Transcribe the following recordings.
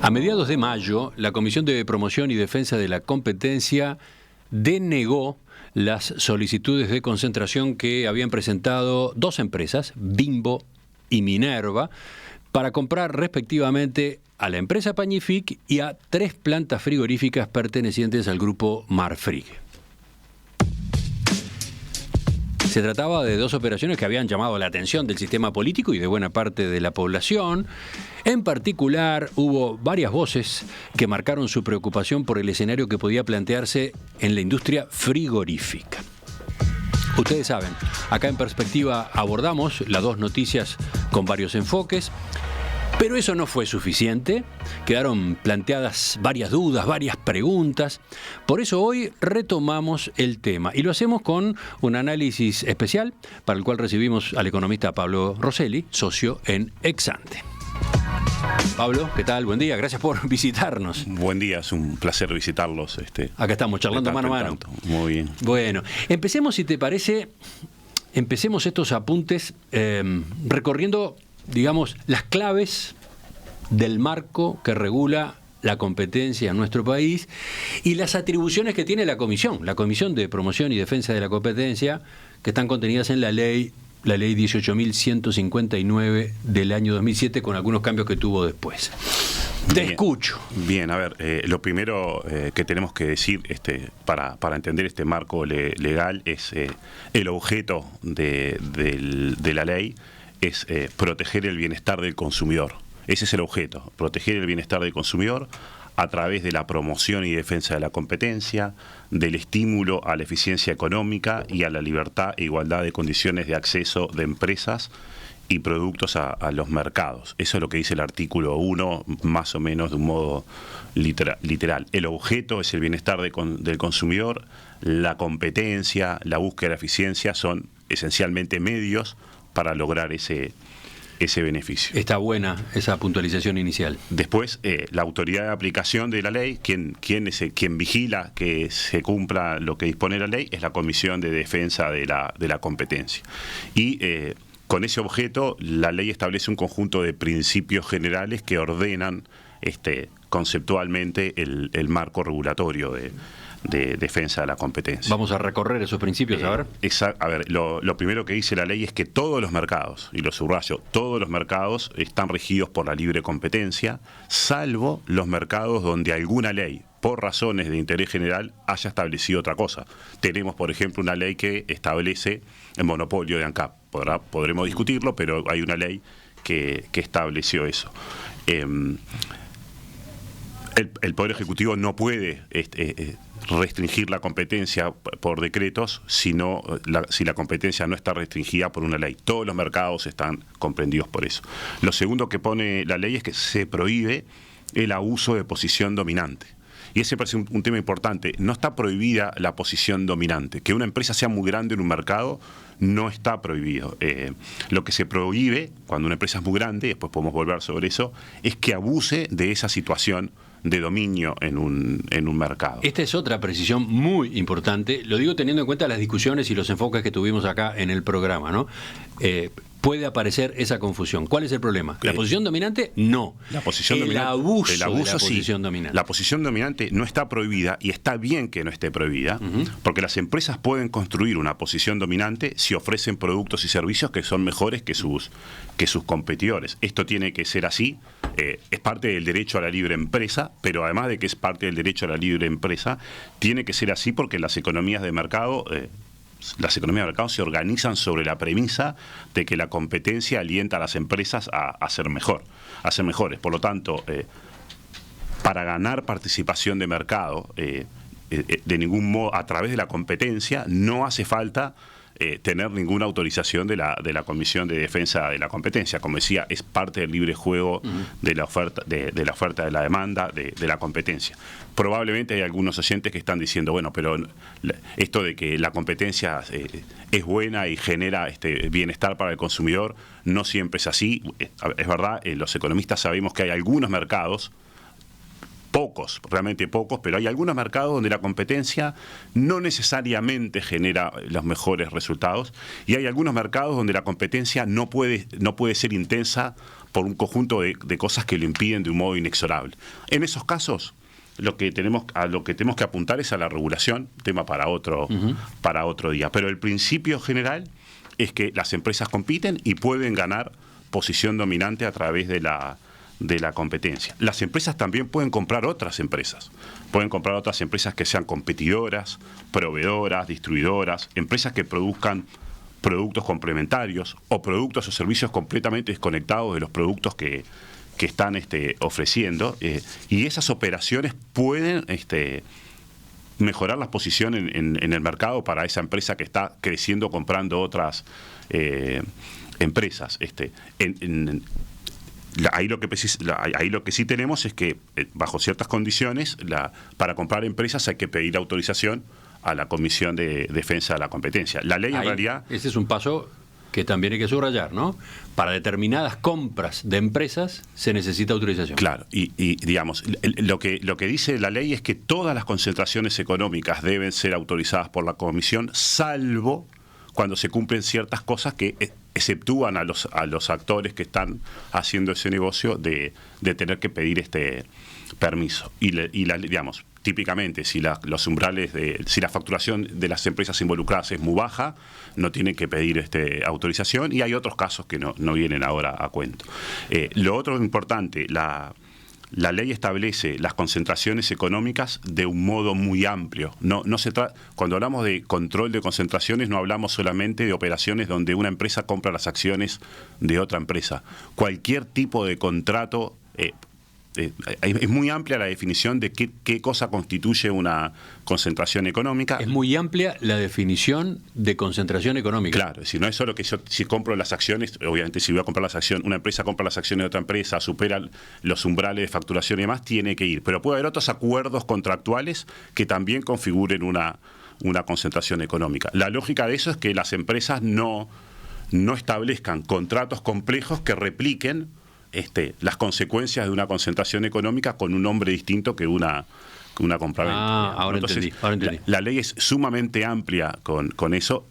A mediados de mayo, la Comisión de Promoción y Defensa de la Competencia denegó las solicitudes de concentración que habían presentado dos empresas, Bimbo y Minerva, para comprar respectivamente a la empresa Pañific y a 3 plantas frigoríficas pertenecientes al grupo Marfrig. Se trataba de 2 operaciones que habían llamado la atención del sistema político y de buena parte de la población. En particular, hubo varias voces que marcaron su preocupación por el escenario que podía plantearse en la industria frigorífica. Ustedes saben, acá en Perspectiva abordamos las 2 noticias con varios enfoques, pero eso no fue suficiente. Quedaron planteadas varias dudas, varias preguntas. Por eso hoy retomamos el tema y lo hacemos con un análisis especial para el cual recibimos al economista Pablo Rosselli, socio en Exante. Pablo, ¿qué tal? Buen día, gracias por visitarnos. Buen día, es un placer visitarlos. Acá estamos charlando mano a mano. Muy bien. Bueno, empecemos, si te parece, estos apuntes recorriendo, digamos, las claves del marco que regula la competencia en nuestro país y las atribuciones que tiene la Comisión de Promoción y Defensa de la Competencia, que están contenidas en la ley 18.159 del año 2007, con algunos cambios que tuvo después. Te escucho. Bien, a ver, lo primero que tenemos que decir para entender este marco legal es el objeto de la ley es proteger el bienestar del consumidor. Ese es el objeto, proteger el bienestar del consumidor a través de la promoción y defensa de la competencia, del estímulo a la eficiencia económica y a la libertad e igualdad de condiciones de acceso de empresas y productos a los mercados. Eso es lo que dice el artículo 1, más o menos de un modo literal. El objeto es el bienestar del consumidor, la competencia, la búsqueda de la eficiencia son esencialmente medios para lograr ese beneficio. Está buena esa puntualización inicial. Después, la autoridad de aplicación de la ley, quien vigila que se cumpla lo que dispone la ley, es la Comisión de Defensa de la Competencia. Y con ese objeto, la ley establece un conjunto de principios generales que ordenan conceptualmente el marco regulatorio de defensa de la competencia. Vamos a recorrer esos principios, a ver. A ver, lo primero que dice la ley es que todos los mercados, y lo subrayo, todos los mercados están regidos por la libre competencia, salvo los mercados donde alguna ley, por razones de interés general, haya establecido otra cosa. Tenemos, por ejemplo, una ley que establece el monopolio de ANCAP. Podremos discutirlo, pero hay una ley que estableció eso. El Poder Ejecutivo no puede restringir la competencia por decretos si la competencia no está restringida por una ley. Todos los mercados están comprendidos por eso. Lo segundo que pone la ley es que se prohíbe el abuso de posición dominante. Y ese parece un tema importante. No está prohibida la posición dominante. Que una empresa sea muy grande en un mercado no está prohibido. Lo que se prohíbe cuando una empresa es muy grande, después podemos volver sobre eso, es que abuse de esa situación de dominio en un mercado. Esta es otra precisión muy importante. Lo digo teniendo en cuenta las discusiones y los enfoques que tuvimos acá en el programa, ¿no? Puede aparecer esa confusión. ¿Cuál es el problema? ¿La posición dominante? No. La posición el dominante, abuso de la posición dominante. La posición dominante no está prohibida y está bien que no esté prohibida, porque las empresas pueden construir una posición dominante si ofrecen productos y servicios que son mejores que sus competidores. Esto tiene que ser así. Es parte del derecho a la libre empresa, pero además de que es parte del derecho a la libre empresa, tiene que ser así porque las economías de mercado se organizan sobre la premisa de que la competencia alienta a las empresas a ser mejores. Por lo tanto, para ganar participación de mercado, de ningún modo, a través de la competencia, no hace falta tener ninguna autorización de la Comisión de Defensa de la Competencia. Como decía, es parte del libre juego de la oferta, de la demanda, de la competencia. Probablemente hay algunos oyentes que están diciendo, bueno, pero esto de que la competencia es buena y genera bienestar para el consumidor, no siempre es así. Es verdad, los economistas sabemos que hay algunos mercados pocos, realmente pocos, pero hay algunos mercados donde la competencia no necesariamente genera los mejores resultados, y hay algunos mercados donde la competencia no puede ser intensa por un conjunto de cosas que lo impiden de un modo inexorable. En esos casos, lo que tenemos que apuntar es a la regulación, tema para otro día. Pero el principio general es que las empresas compiten y pueden ganar posición dominante a través de la competencia. Las empresas también pueden comprar otras empresas. Pueden comprar otras empresas que sean competidoras, proveedoras, distribuidoras, empresas que produzcan productos complementarios o productos o servicios completamente desconectados de los productos que están ofreciendo, y esas operaciones pueden mejorar la posición en el mercado para esa empresa que está creciendo comprando otras empresas. Ahí lo que sí tenemos es que bajo ciertas condiciones para comprar empresas hay que pedir autorización a la Comisión de Defensa de la Competencia. La ley en realidad... Ese es un paso que también hay que subrayar, ¿no? Para determinadas compras de empresas se necesita autorización. Claro, y digamos, lo que dice la ley es que todas las concentraciones económicas deben ser autorizadas por la Comisión, salvo cuando se cumplen ciertas cosas que exceptúan a los actores que están haciendo ese negocio de tener que pedir este permiso. Digamos, típicamente, si los umbrales si la facturación de las empresas involucradas es muy baja, no tienen que pedir autorización, y hay otros casos que no vienen ahora a cuento. Lo otro importante, la ley establece las concentraciones económicas de un modo muy amplio. Cuando hablamos de control de concentraciones, no hablamos solamente de operaciones donde una empresa compra las acciones de otra empresa. Cualquier tipo de contrato, es muy amplia la definición de qué cosa constituye una concentración económica. Es muy amplia la definición de concentración económica. Claro, es decir, no es solo que yo, si compro las acciones, obviamente si voy a comprar las acciones, una empresa compra las acciones de otra empresa, supera los umbrales de facturación y demás, tiene que ir. Pero puede haber otros acuerdos contractuales que también configuren una concentración económica. La lógica de eso es que las empresas no establezcan contratos complejos que repliquen las consecuencias de una concentración económica con un nombre distinto que una compraventa. Ahora entendí. La ley es sumamente amplia con eso.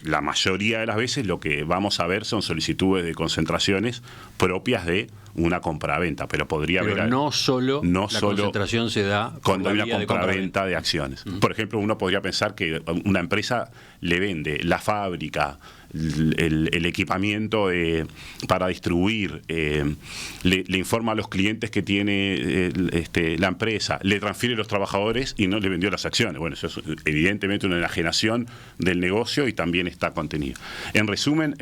La mayoría de las veces lo que vamos a ver son solicitudes de concentraciones propias de una compraventa, pero podría haber... No solo la concentración se da cuando hay una compraventa de acciones. Por ejemplo, uno podría pensar que una empresa le vende la fábrica, el equipamiento para distribuir, le informa a los clientes que tiene la empresa, le transfiere los trabajadores y no le vendió las acciones. Bueno, eso es evidentemente una enajenación del negocio y también está contenido. En resumen,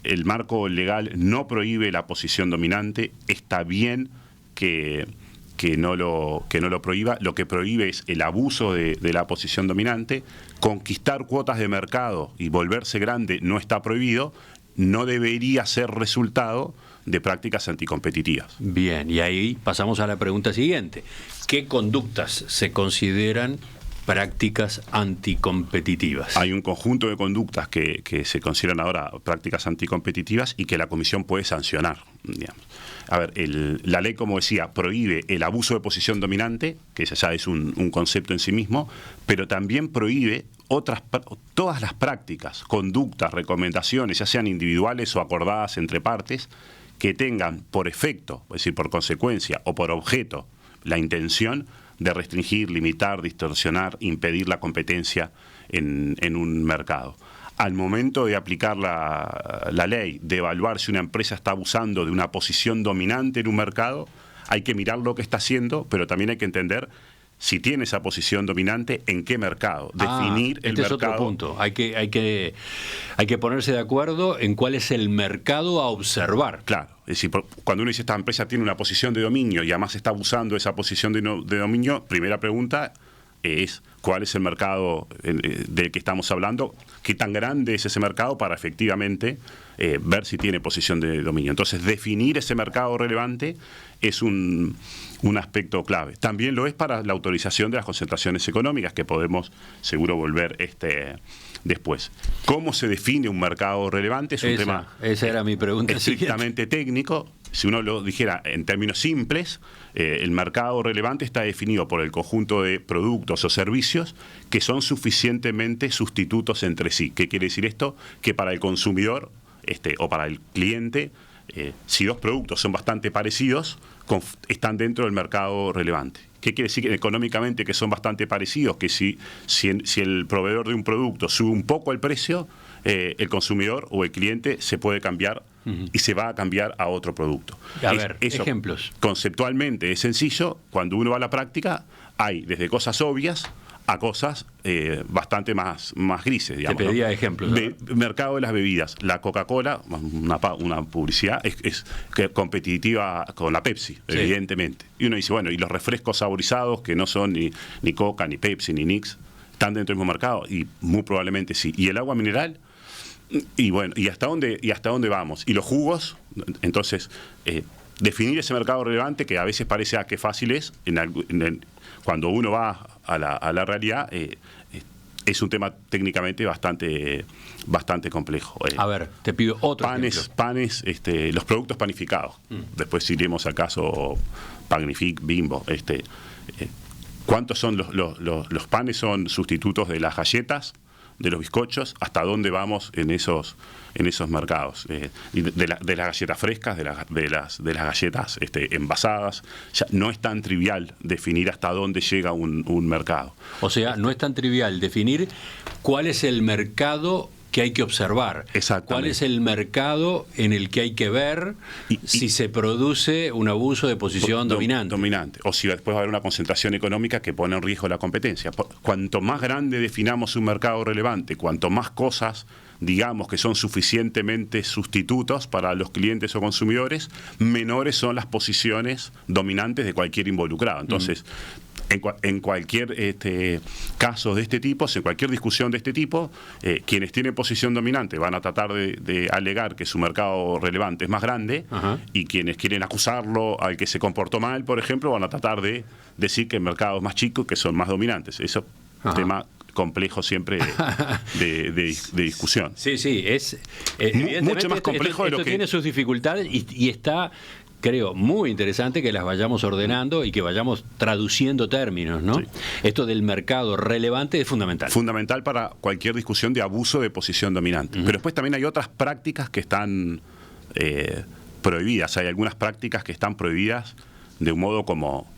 el marco legal no prohíbe la posición dominante. Está bien que no lo prohíba. Lo que prohíbe es el abuso de la posición dominante. Conquistar cuotas de mercado y volverse grande no está prohibido. No debería ser resultado de prácticas anticompetitivas. Bien, y ahí pasamos a la pregunta siguiente. ¿Qué conductas se consideran prácticas anticompetitivas? Hay un conjunto de conductas que se consideran ahora prácticas anticompetitivas y que la Comisión puede sancionar, digamos. A ver, la ley, como decía, prohíbe el abuso de posición dominante, que ya es un concepto en sí mismo, pero también prohíbe todas las prácticas, conductas, recomendaciones, ya sean individuales o acordadas entre partes, que tengan por efecto, es decir, por consecuencia o por objeto, la intención de restringir, limitar, distorsionar, impedir la competencia en un mercado. Al momento de aplicar la ley, de evaluar si una empresa está abusando de una posición dominante en un mercado, hay que mirar lo que está haciendo, pero también hay que entender si tiene esa posición dominante, en qué mercado. Definir el mercado. Es otro punto. Hay que ponerse de acuerdo en cuál es el mercado a observar. Claro. Es decir, cuando uno dice esta empresa tiene una posición de dominio y además está abusando de esa posición de dominio, primera pregunta es cuál es el mercado del que estamos hablando, qué tan grande es ese mercado para efectivamente ver si tiene posición de dominio. Entonces, definir ese mercado relevante es un aspecto clave. También lo es para la autorización de las concentraciones económicas, que podemos seguro volver después. ¿Cómo se define un mercado relevante? Es un tema esa era mi pregunta estrictamente técnico. si uno lo dijera en términos simples, el mercado relevante está definido por el conjunto de productos o servicios que son suficientemente sustitutos entre sí. ¿Qué quiere decir esto? Que para el consumidor o para el cliente, si dos productos son bastante parecidos, están dentro del mercado relevante. ¿Qué quiere decir económicamente que son bastante parecidos? Que si el proveedor de un producto sube un poco el precio, el consumidor o el cliente se puede cambiar y se va a cambiar a otro producto. A ver, ejemplos. Conceptualmente es sencillo. Cuando uno va a la práctica, hay desde cosas obvias a cosas bastante más grises, digamos. Te pedía ejemplos. Mercado de las bebidas. La Coca-Cola, una publicidad, es competitiva con la Pepsi, sí, evidentemente. Y uno dice, bueno, y los refrescos saborizados, que no son ni Coca, ni Pepsi, ni Nix, ¿están dentro del mismo mercado? Y muy probablemente sí. ¿Y el agua mineral? Y bueno, ¿y hasta dónde vamos? ¿Y los jugos? Entonces, definir ese mercado relevante, que a veces parece que fácil es, cuando uno va a la realidad, es un tema técnicamente bastante complejo. A ver, te pido otro ejemplo. Panes, los productos panificados. Después iremos al caso Panific, Bimbo. ¿Cuántos son los panes? ¿Son sustitutos de las galletas, de los bizcochos? ¿Hasta dónde vamos en esos mercados? De las galletas frescas, de las galletas envasadas. Ya no es tan trivial definir hasta dónde llega un mercado. O sea, no es tan trivial definir cuál es el mercado que hay que observar. ¿Cuál es el mercado en el que hay que ver si se produce un abuso de posición dominante? O si después va a haber una concentración económica que pone en riesgo la competencia. Cuanto más grande definamos un mercado relevante, cuanto más cosas digamos que son suficientemente sustitutos para los clientes o consumidores, menores son las posiciones dominantes de cualquier involucrado. Entonces, en cualquier caso de este tipo, en cualquier discusión de este tipo, quienes tienen posición dominante van a tratar de alegar que su mercado relevante es más grande, y quienes quieren acusarlo al que se comportó mal, por ejemplo, van a tratar de decir que el mercado es más chico y que son más dominantes. Eso es un tema complejo siempre de discusión. Sí, sí, es mucho más complejo de lo que tiene sus dificultades y está, creo, muy interesante que las vayamos ordenando y que vayamos traduciendo términos, ¿no? Sí. Esto del mercado relevante es fundamental. Fundamental para cualquier discusión de abuso de posición dominante. Pero después también hay otras prácticas que están prohibidas. Hay algunas prácticas que están prohibidas de un modo como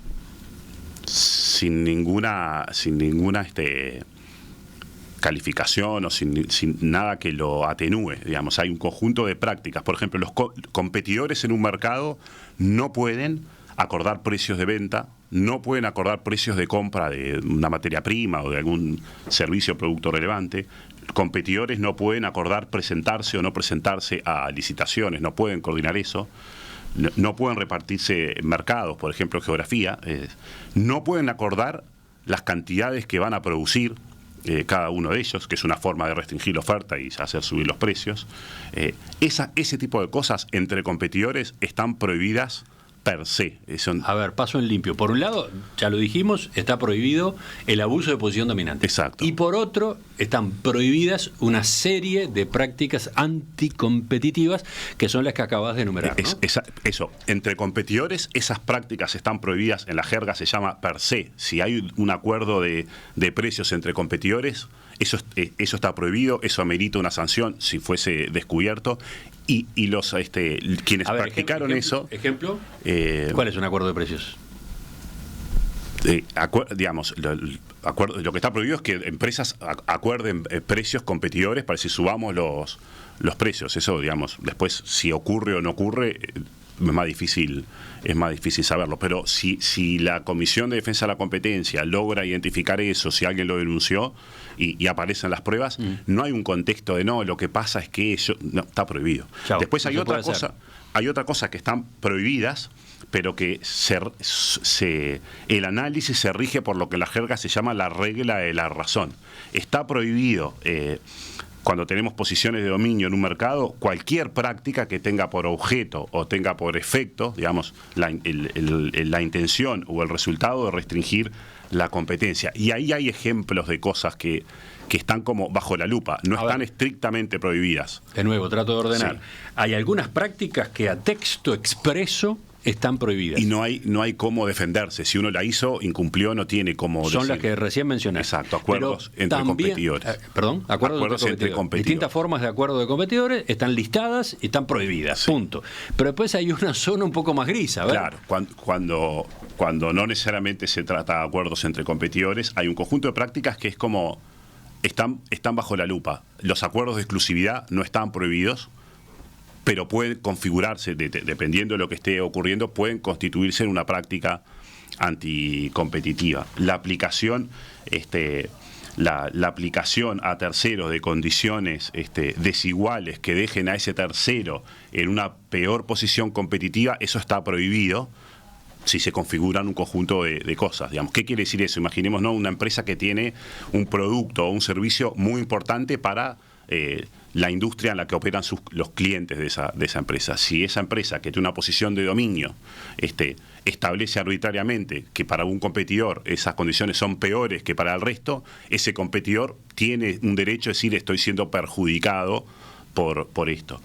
sin ninguna calificación o sin nada que lo atenúe, digamos. Hay un conjunto de prácticas. Por ejemplo, los competidores en un mercado no pueden acordar precios de venta, no pueden acordar precios de compra de una materia prima o de algún servicio o producto relevante. Competidores no pueden acordar presentarse o no presentarse a licitaciones, no pueden coordinar eso. No pueden repartirse mercados, por ejemplo, geografía. No pueden acordar las cantidades que van a producir cada uno de ellos, que es una forma de restringir la oferta y hacer subir los precios. Ese tipo de cosas entre competidores están prohibidas per se. A ver, paso en limpio. Por un lado, ya lo dijimos, está prohibido el abuso de posición dominante. Exacto. Y por otro, están prohibidas una serie de prácticas anticompetitivas que son las que acabas de enumerar, ¿no? Eso, entre competidores, esas prácticas están prohibidas, en la jerga se llama per se. Si hay un acuerdo de precios entre competidores, eso está prohibido, eso amerita una sanción si fuese descubierto. Y los quienes practicaron eso... ¿Ejemplo? ¿Cuál es un acuerdo de precios? Digamos, lo que está prohibido es que empresas acuerden precios competidores para decir subamos los precios. Eso, digamos, después si ocurre o no ocurre, es más difícil saberlo. Pero si la Comisión de Defensa de la Competencia logra identificar eso, si alguien lo denunció y aparecen las pruebas, no hay un contexto de no, lo que pasa es que eso no, está prohibido. Chau, después hay otra cosa que están prohibidas, pero que el análisis se rige por lo que en la jerga se llama la regla de la razón. Está prohibido cuando tenemos posiciones de dominio en un mercado, cualquier práctica que tenga por objeto o tenga por efecto, digamos, la intención o el resultado de restringir la competencia. Y ahí hay ejemplos de cosas que están como bajo la lupa, no están estrictamente prohibidas. De nuevo, trato de ordenar. Sí. Hay algunas prácticas que a texto expreso están prohibidas. Y no hay cómo defenderse. Si uno la hizo, incumplió, no tiene cómo Son decir. las que recién mencioné. Exacto, acuerdos entre competidores. Acuerdos entre competidores. Distintas formas de acuerdo de competidores están listadas y están prohibidas, sí. Punto. Pero después hay una zona un poco más gris, a ver. Claro, cuando no necesariamente se trata de acuerdos entre competidores, hay un conjunto de prácticas que es como están bajo la lupa. Los acuerdos de exclusividad no están prohibidos, pero pueden configurarse, dependiendo de lo que esté ocurriendo, pueden constituirse en una práctica anticompetitiva. La aplicación, la aplicación a terceros de condiciones desiguales que dejen a ese tercero en una peor posición competitiva, eso está prohibido si se configuran un conjunto de cosas. Digamos, ¿qué quiere decir eso? Imaginemos, ¿no?, una empresa que tiene un producto o un servicio muy importante para la industria en la que operan los clientes de esa empresa. Si esa empresa, que tiene una posición de dominio, establece arbitrariamente que para un competidor esas condiciones son peores que para el resto, ese competidor tiene un derecho a decir: estoy siendo perjudicado por esto.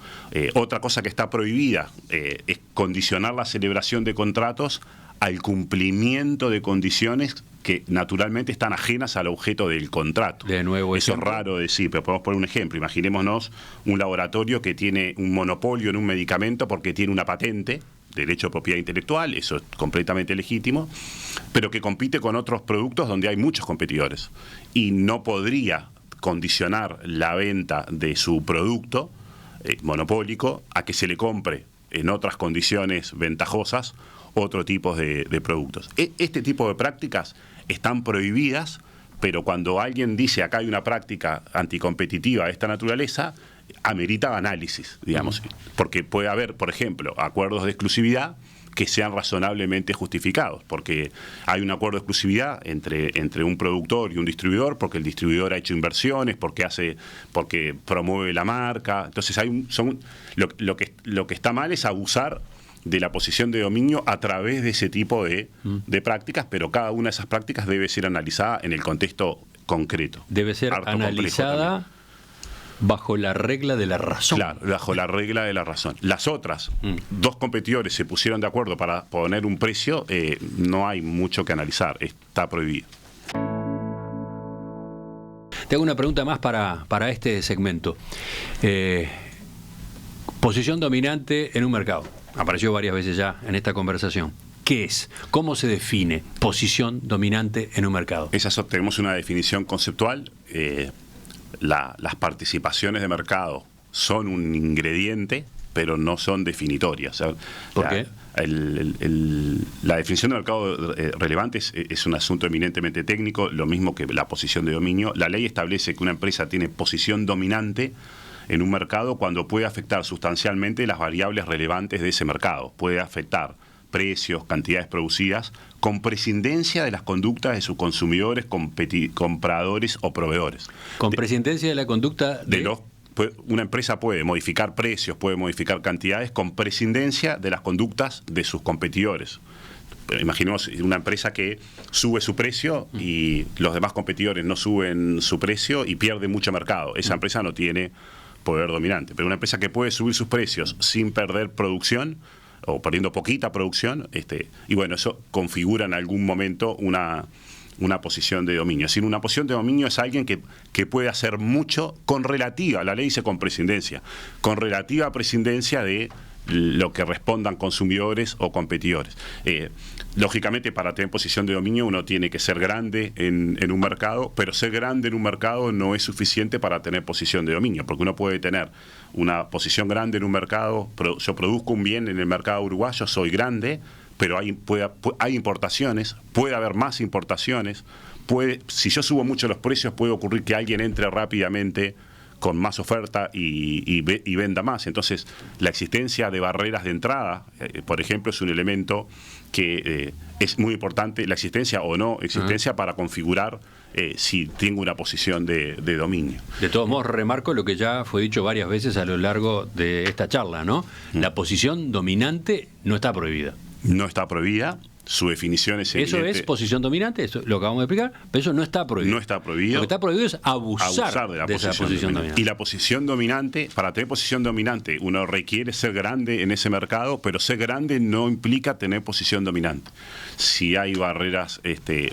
Otra cosa que está prohibida es condicionar la celebración de contratos al cumplimiento de condiciones que naturalmente están ajenas al objeto del contrato. De nuevo, eso es raro decir, pero podemos poner un ejemplo. Imaginémonos un laboratorio que tiene un monopolio en un medicamento porque tiene una patente, derecho de propiedad intelectual, eso es completamente legítimo, pero que compite con otros productos donde hay muchos competidores y no podría condicionar la venta de su producto monopólico a que se le compre en otras condiciones ventajosas otro tipo de productos. Este tipo de prácticas están prohibidas, pero cuando alguien dice acá hay una práctica anticompetitiva de esta naturaleza, amerita análisis, digamos, porque puede haber, por ejemplo, acuerdos de exclusividad que sean razonablemente justificados, porque hay un acuerdo de exclusividad entre un productor y un distribuidor, porque el distribuidor ha hecho inversiones, porque promueve la marca. Entonces lo que está mal es abusar de la posición de dominio a través de ese tipo de prácticas, pero cada una de esas prácticas debe ser analizada en el contexto concreto. Debe ser analizada bajo la regla de la razón. Claro, bajo la regla de la razón. Las otras, dos competidores se pusieron de acuerdo para poner un precio, no hay mucho que analizar, está prohibido. Te hago una pregunta más para este segmento. Posición dominante en un mercado. Apareció varias veces ya en esta conversación. ¿Qué es? ¿Cómo se define posición dominante en un mercado? Tenemos una definición conceptual. Las participaciones de mercado son un ingrediente, pero no son definitorias. O sea, ¿por qué? La definición de mercado relevante es un asunto eminentemente técnico, lo mismo que la posición de dominio. La ley establece que una empresa tiene posición dominante en un mercado cuando puede afectar sustancialmente las variables relevantes de ese mercado. Puede afectar precios, cantidades producidas, con prescindencia de las conductas de sus consumidores, compradores o proveedores. Con prescindencia de la conducta una empresa puede modificar precios, puede modificar cantidades con prescindencia de las conductas de sus competidores. Imaginemos una empresa que sube su precio y los demás competidores no suben su precio y pierde mucho mercado. Esa empresa no tiene poder dominante. Pero una empresa que puede subir sus precios sin perder producción o perdiendo poquita producción, y bueno, eso configura en algún momento una posición de dominio. Es decir, una posición de dominio es alguien que puede hacer mucho con relativa, la ley dice con prescindencia, con relativa prescindencia de lo que respondan consumidores o competidores. Lógicamente, para tener posición de dominio uno tiene que ser grande en un mercado, pero ser grande en un mercado no es suficiente para tener posición de dominio, porque uno puede tener una posición grande en un mercado, yo produzco un bien en el mercado uruguayo, soy grande, pero hay importaciones, puede haber más importaciones, si yo subo mucho los precios puede ocurrir que alguien entre rápidamente con más oferta y venda más. Entonces, la existencia de barreras de entrada, por ejemplo, es un elemento que es muy importante, la existencia o no existencia para configurar si tengo una posición de dominio. De todos modos, remarco lo que ya fue dicho varias veces a lo largo de esta charla, ¿no? La posición dominante no está prohibida. No está prohibida. Su definición es evidente. Eso es posición dominante, eso lo acabamos de explicar, pero eso no está prohibido. No está prohibido. Lo que está prohibido es abusar de esa posición dominante. Y la posición dominante, para tener posición dominante, uno requiere ser grande en ese mercado, pero ser grande no implica tener posición dominante. Si hay barreras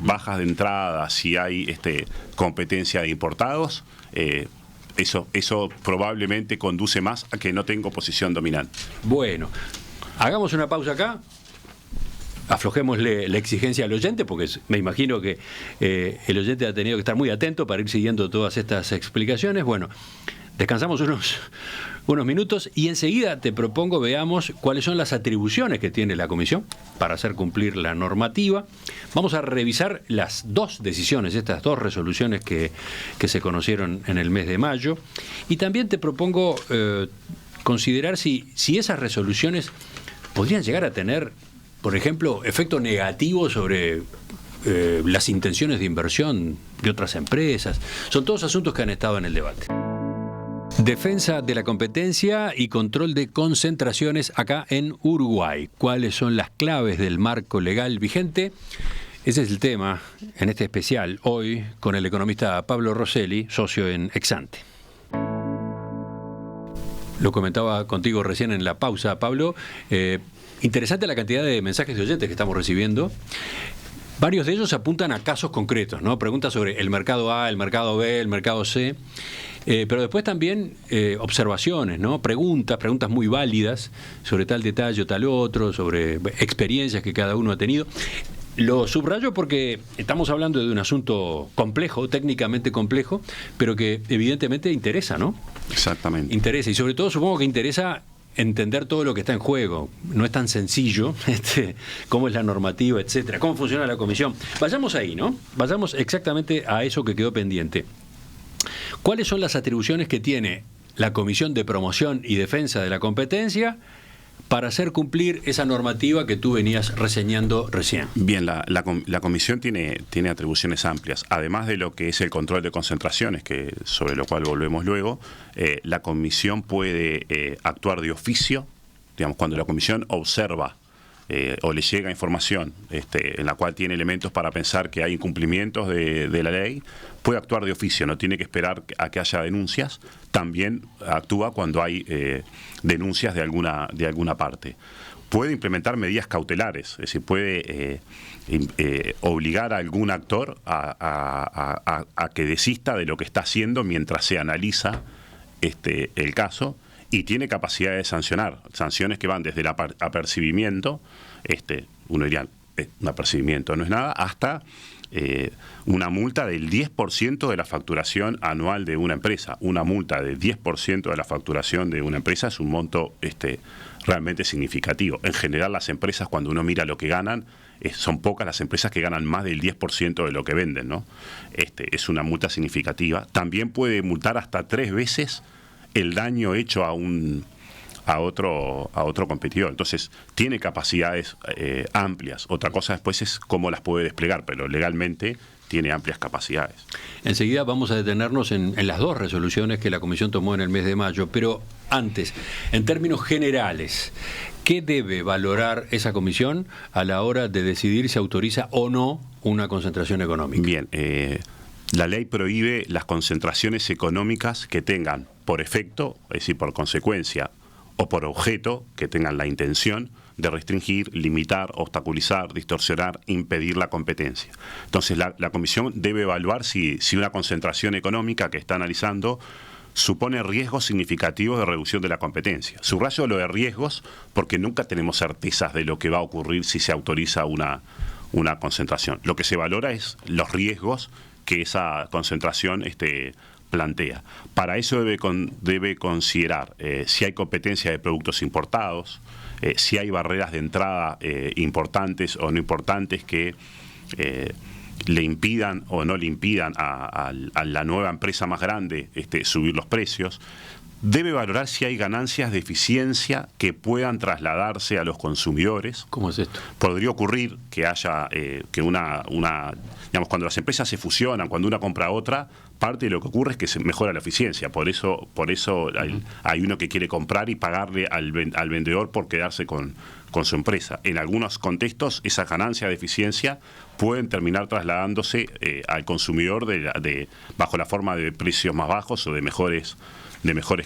bajas de entrada, si hay competencia de importados, eso probablemente conduce más a que no tengo posición dominante. Bueno, hagamos una pausa acá. Aflojémosle la exigencia al oyente, porque me imagino que el oyente ha tenido que estar muy atento para ir siguiendo todas estas explicaciones. Bueno, descansamos unos minutos y enseguida te propongo veamos cuáles son las atribuciones que tiene la Comisión para hacer cumplir la normativa. Vamos a revisar las dos decisiones, estas dos resoluciones que se conocieron en el mes de mayo, y también te propongo considerar si esas resoluciones podrían llegar a tener, por ejemplo, efecto negativo sobre las intenciones de inversión de otras empresas. Son todos asuntos que han estado en el debate. Defensa de la competencia y control de concentraciones acá en Uruguay. ¿Cuáles son las claves del marco legal vigente? Ese es el tema en este especial hoy con el economista Pablo Rosselli, socio en Exante. Lo comentaba contigo recién en la pausa, Pablo. Interesante la cantidad de mensajes de oyentes que estamos recibiendo. Varios de ellos apuntan a casos concretos, ¿no? Preguntas sobre el mercado A, el mercado B, el mercado C. Pero después también observaciones, ¿no? Preguntas muy válidas sobre tal detalle o tal otro, sobre experiencias que cada uno ha tenido. Lo subrayo porque estamos hablando de un asunto complejo, técnicamente complejo, pero que evidentemente interesa, ¿no? Exactamente. Interesa, y sobre todo supongo que interesa entender todo lo que está en juego. No es tan sencillo cómo es la normativa, etcétera, cómo funciona la comisión. Vayamos ahí, ¿no? Vayamos exactamente a eso que quedó pendiente. ¿Cuáles son las atribuciones que tiene la Comisión de Promoción y Defensa de la Competencia para hacer cumplir esa normativa que tú venías reseñando recién? Bien, la comisión tiene atribuciones amplias. Además de lo que es el control de concentraciones, sobre lo cual volvemos luego, la comisión puede actuar de oficio, digamos, cuando la comisión observa o le llega información en la cual tiene elementos para pensar que hay incumplimientos de la ley, puede actuar de oficio, no tiene que esperar a que haya denuncias. También actúa cuando hay denuncias de alguna parte. Puede implementar medidas cautelares, es decir, puede obligar a algún actor a que desista de lo que está haciendo mientras se analiza el caso, y tiene capacidad de sancionar, sanciones que van desde el apercibimiento, uno diría, un apercibimiento no es nada, hasta una multa del 10% de la facturación anual de una empresa. Una multa del 10% de la facturación de una empresa es un monto realmente significativo. En general, las empresas, cuando uno mira lo que ganan, son pocas las empresas que ganan más del 10% de lo que venden, ¿no? Es una multa significativa. También puede multar hasta 3 veces el daño hecho a otro competidor. Entonces, tiene capacidades amplias. Otra cosa después es cómo las puede desplegar, pero legalmente tiene amplias capacidades. Enseguida vamos a detenernos en las dos resoluciones que la Comisión tomó en el mes de mayo, pero antes, en términos generales, ¿qué debe valorar esa comisión a la hora de decidir si autoriza o no una concentración económica? Bien, la ley prohíbe las concentraciones económicas que tengan por efecto, es decir, por consecuencia, o por objeto, que tengan la intención de restringir, limitar, obstaculizar, distorsionar, impedir la competencia. Entonces, la comisión debe evaluar si una concentración económica que está analizando supone riesgos significativos de reducción de la competencia. Subrayo lo de riesgos porque nunca tenemos certezas de lo que va a ocurrir si se autoriza una concentración. Lo que se valora es los riesgos que esa concentración plantea. Para eso debe considerar si hay competencia de productos importados, si hay barreras de entrada importantes o no importantes que le impidan o no le impidan a la nueva empresa más grande subir los precios. Debe valorar si hay ganancias de eficiencia que puedan trasladarse a los consumidores. ¿Cómo es esto? Podría ocurrir que haya digamos, cuando las empresas se fusionan, cuando una compra a otra, parte de lo que ocurre es que se mejora la eficiencia. Por eso hay uno que quiere comprar y pagarle al vendedor por quedarse con su empresa. En algunos contextos, esas ganancias de eficiencia pueden terminar trasladándose al consumidor bajo la forma de precios más bajos o de mejores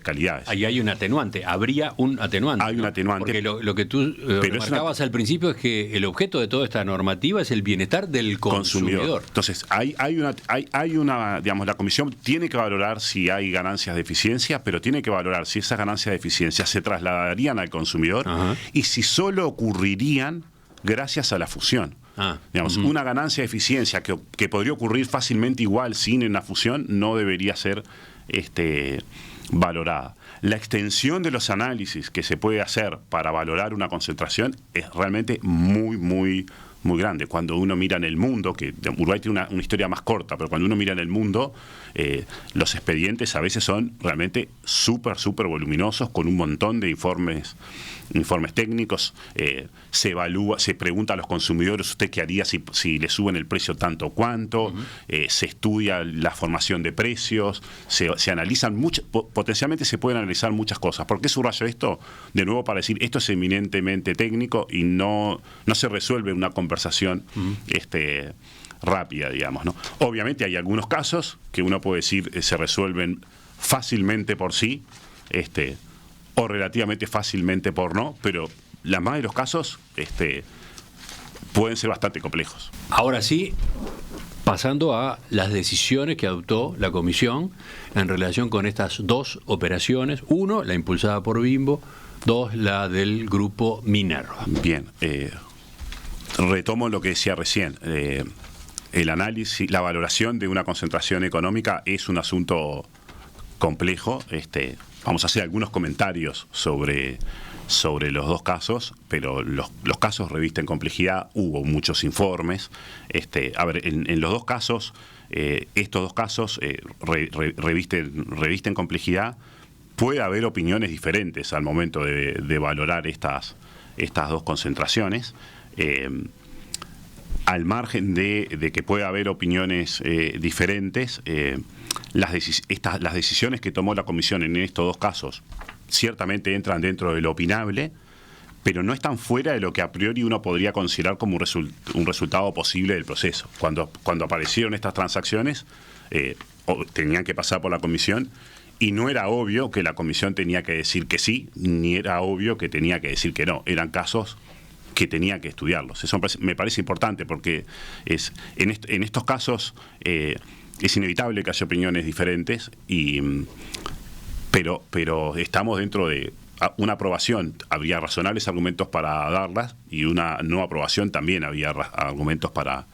calidades. Ahí hay un atenuante, habría un atenuante. Hay un atenuante. Porque lo que tú remarcabas al principio es que el objeto de toda esta normativa es el bienestar del consumidor. Entonces, digamos, la Comisión tiene que valorar si hay ganancias de eficiencia, pero tiene que valorar si esas ganancias de eficiencia se trasladarían al consumidor. Ajá. Y si solo ocurrirían gracias a la fusión. Digamos, una ganancia de eficiencia que podría ocurrir fácilmente igual sin una fusión no debería ser valorada. La extensión de los análisis que se puede hacer para valorar una concentración es realmente muy, muy, muy grande. Cuando uno mira en el mundo, que Uruguay tiene una historia más corta, pero cuando uno mira en el mundo, los expedientes a veces son realmente súper, súper voluminosos, con un montón de informes técnicos. Se evalúa, se pregunta a los consumidores, ¿usted qué haría si le suben el precio tanto o cuánto? Se estudia la formación de precios, se analizan potencialmente se pueden analizar muchas cosas. ¿Por qué subrayo esto? De nuevo, para decir, esto es eminentemente técnico y no se resuelve en una conversación rápida, digamos, ¿no? Obviamente hay algunos casos que uno puede decir se resuelven fácilmente por sí, o relativamente fácilmente por no, pero la mayoría de los casos pueden ser bastante complejos. Ahora sí, pasando a las decisiones que adoptó la Comisión en relación con estas dos operaciones. Uno, la impulsada por Bimbo. Dos, la del grupo Minerva. Bien, retomo lo que decía recién. El análisis, la valoración de una concentración económica es un asunto complejo. Vamos a hacer algunos comentarios sobre los dos casos, pero los casos revisten complejidad. Hubo muchos informes. En los dos casos, estos dos casos revisten complejidad. Puede haber opiniones diferentes al momento de valorar estas dos concentraciones. Al margen de que pueda haber opiniones diferentes, las decisiones que tomó la Comisión en estos dos casos ciertamente entran dentro de lo opinable, pero no están fuera de lo que a priori uno podría considerar como un resultado posible del proceso. Cuando aparecieron estas transacciones, tenían que pasar por la Comisión, y no era obvio que la Comisión tenía que decir que sí, ni era obvio que tenía que decir que no. Eran casos que tenía que estudiarlos. Eso me parece importante porque en estos casos es inevitable que haya opiniones diferentes, pero estamos dentro de una aprobación. Habría razonables argumentos para darlas, y una no aprobación también había argumentos para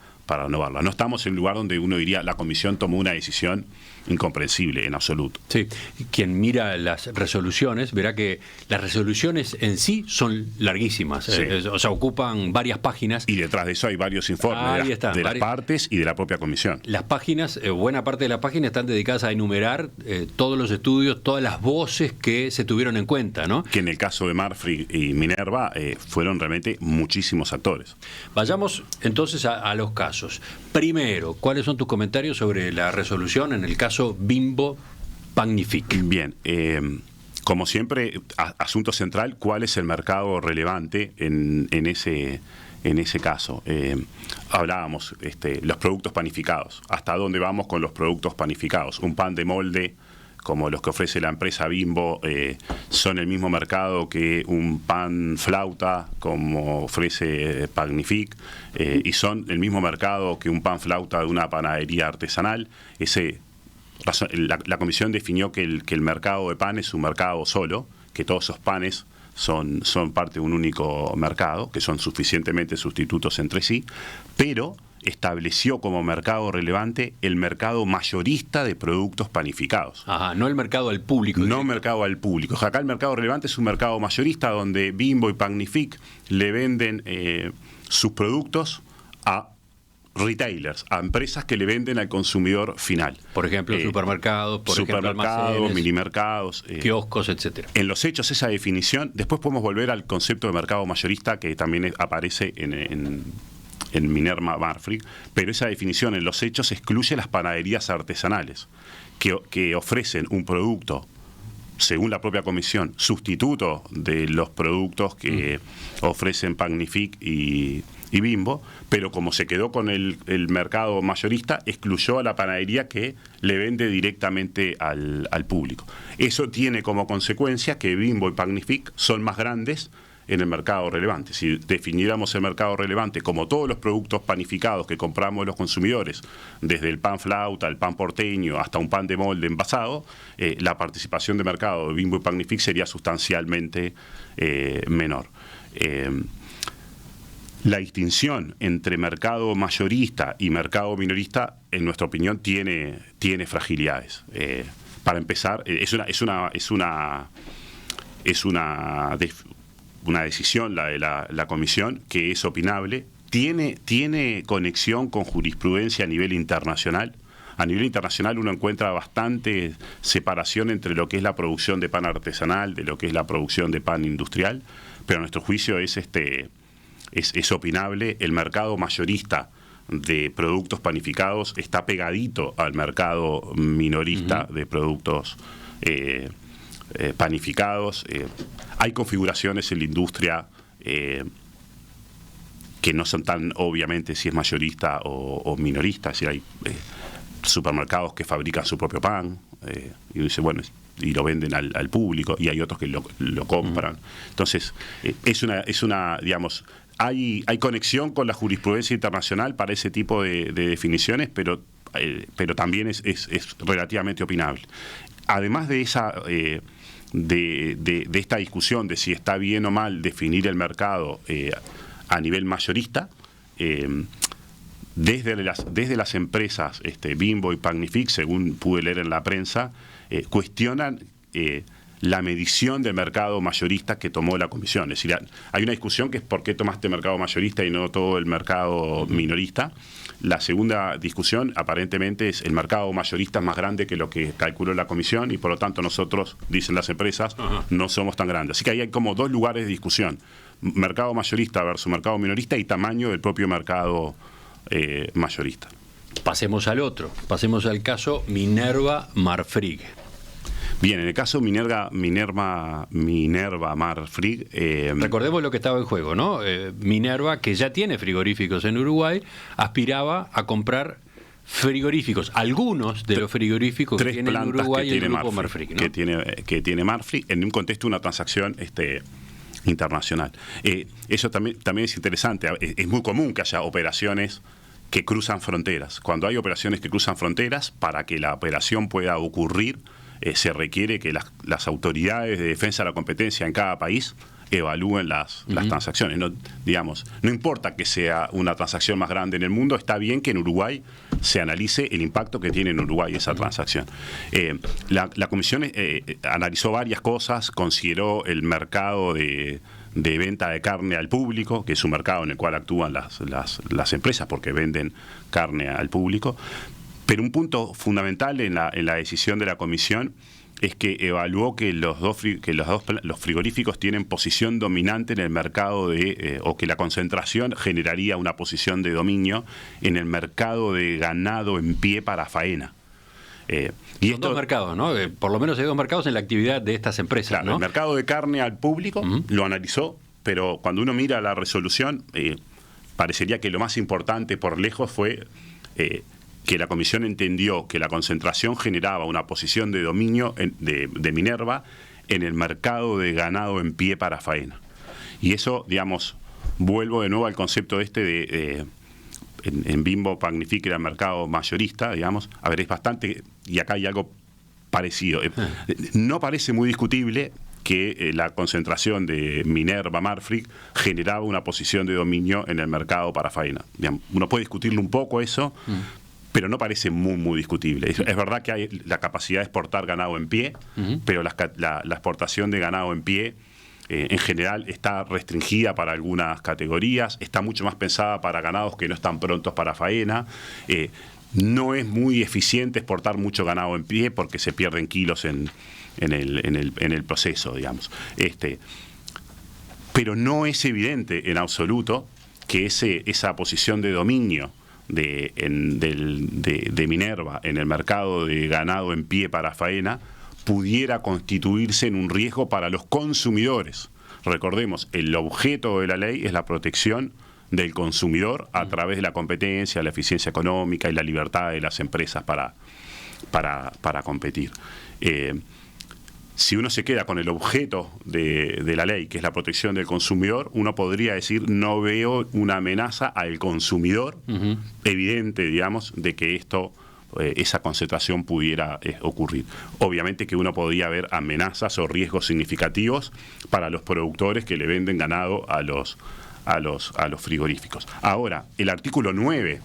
no darlas. No estamos en un lugar donde uno diría la Comisión tomó una decisión incomprensible en absoluto. Sí, quien mira las resoluciones verá que las resoluciones en sí son larguísimas, sí. O sea, ocupan varias páginas. Y detrás de eso hay varios informes de las partes y de la propia Comisión. Las páginas, buena parte de las páginas están dedicadas a enumerar todos los estudios, todas las voces que se tuvieron en cuenta, ¿no? Que en el caso de Marfrig y Minerva fueron realmente muchísimos actores. Vayamos entonces a los casos. Primero, ¿cuáles son tus comentarios sobre la resolución en el caso Bimbo Pagnific? Bien, como siempre, asunto central, ¿cuál es el mercado relevante en ese caso? Hablábamos, los productos panificados. ¿Hasta dónde vamos con los productos panificados? Un pan de molde, como los que ofrece la empresa Bimbo, son el mismo mercado que un pan flauta, como ofrece Pagnific, y son el mismo mercado que un pan flauta de una panadería artesanal. La Comisión definió que el mercado de pan es un mercado solo, que todos esos panes son parte de un único mercado, que son suficientemente sustitutos entre sí, pero estableció como mercado relevante el mercado mayorista de productos panificados. Ajá, no el mercado al público. No mercado al público. Acá el mercado relevante es un mercado mayorista donde Bimbo y Pagnific le venden sus productos a retailers, a empresas que le venden al consumidor final. Por ejemplo, supermercados, supermercados, minimercados, kioscos, etcétera. En los hechos, esa definición, después podemos volver al concepto de mercado mayorista que también aparece en Minerva Marfrig, pero esa definición en los hechos excluye las panaderías artesanales que ofrecen un producto, según la propia comisión, sustituto de los productos que ofrecen Pagnific y Bimbo, pero como se quedó con el mercado mayorista, excluyó a la panadería que le vende directamente al público. Eso tiene como consecuencia que Bimbo y Pagnific son más grandes en el mercado relevante. Si definiéramos el mercado relevante como todos los productos panificados que compramos los consumidores, desde el pan flauta, el pan porteño, hasta un pan de molde envasado, la participación de mercado de Bimbo y Pagnific sería sustancialmente menor. La distinción entre mercado mayorista y mercado minorista, en nuestra opinión, tiene fragilidades. Para empezar, es una decisión la de la comisión que es opinable, tiene conexión con jurisprudencia a nivel internacional. A nivel internacional uno encuentra bastante separación entre lo que es la producción de pan artesanal de lo que es la producción de pan industrial, pero a nuestro juicio es opinable. El mercado mayorista de productos panificados está pegadito al mercado minorista de productos panificados. Hay configuraciones en la industria que no son tan obviamente si es mayorista o minorista. Es decir, hay supermercados que fabrican su propio pan y uno dice, bueno, y lo venden al público, y hay otros que lo compran. Entonces, es una digamos, hay conexión con la jurisprudencia internacional para ese tipo de definiciones, pero también es relativamente opinable. Además de esa de esta discusión de si está bien o mal definir el mercado a nivel mayorista, desde las empresas Bimbo y Pagnific, según pude leer en la prensa, cuestionan la medición del mercado mayorista que tomó la comisión. Es decir, hay una discusión que es por qué tomaste mercado mayorista y no todo el mercado minorista. La segunda discusión, aparentemente, es el mercado mayorista es más grande que lo que calculó la comisión y por lo tanto nosotros, dicen las empresas, no somos tan grandes. Así que ahí hay como dos lugares de discusión: mercado mayorista versus mercado minorista y tamaño del propio mercado mayorista. Pasemos al otro, pasemos al caso Minerva Marfrig. Bien, en el caso Minerva Marfrig... recordemos lo que estaba en juego, ¿no? Minerva, que ya tiene frigoríficos en Uruguay, aspiraba a comprar frigoríficos, algunos de los frigoríficos que tiene en Uruguay el grupo Marfrig, ¿no? que tiene Marfrig en un contexto de una transacción internacional. Eso también es interesante. Es muy común que haya operaciones que cruzan fronteras. Cuando hay operaciones que cruzan fronteras, para que la operación pueda ocurrir, se requiere que las autoridades de defensa de la competencia en cada país evalúen las transacciones. No importa que sea una transacción más grande en el mundo, está bien que en Uruguay se analice el impacto que tiene en Uruguay esa transacción. La comisión analizó varias cosas, consideró el mercado de venta de carne al público, que es un mercado en el cual actúan las empresas porque venden carne al público. Pero un punto fundamental en la decisión de la comisión es que evaluó que los frigoríficos tienen posición dominante en el mercado o que la concentración generaría una posición de dominio en el mercado de ganado en pie para faena. Son dos mercados, ¿no? Por lo menos hay dos mercados en la actividad de estas empresas, claro, ¿no? El mercado de carne al público lo analizó, pero cuando uno mira la resolución, parecería que lo más importante por lejos fue que la comisión entendió que la concentración generaba una posición de dominio de Minerva en el mercado de ganado en pie para faena. Y eso, digamos, vuelvo de nuevo al concepto en Bimbo Pagnific era el mercado mayorista, digamos. A ver, es bastante, y acá hay algo parecido. No parece muy discutible que la concentración de Minerva Marfrig generaba una posición de dominio en el mercado para faena. Digamos, uno puede discutirlo un poco eso, pero no parece muy discutible. Es verdad que hay la capacidad de exportar ganado en pie, pero la exportación de ganado en pie en general está restringida para algunas categorías, está mucho más pensada para ganados que no están prontos para faena. No es muy eficiente exportar mucho ganado en pie porque se pierden kilos en el proceso, digamos. Pero no es evidente en absoluto que esa posición de dominio de Minerva en el mercado de ganado en pie para faena pudiera constituirse en un riesgo para los consumidores. Recordemos, el objeto de la ley es la protección del consumidor a través de la competencia, la eficiencia económica y la libertad de las empresas para competir. Si uno se queda con el objeto de la ley, que es la protección del consumidor, uno podría decir, no veo una amenaza al consumidor evidente, digamos, de que esa concentración pudiera ocurrir. Obviamente que uno podría ver amenazas o riesgos significativos para los productores que le venden ganado a los frigoríficos. Ahora, el artículo 9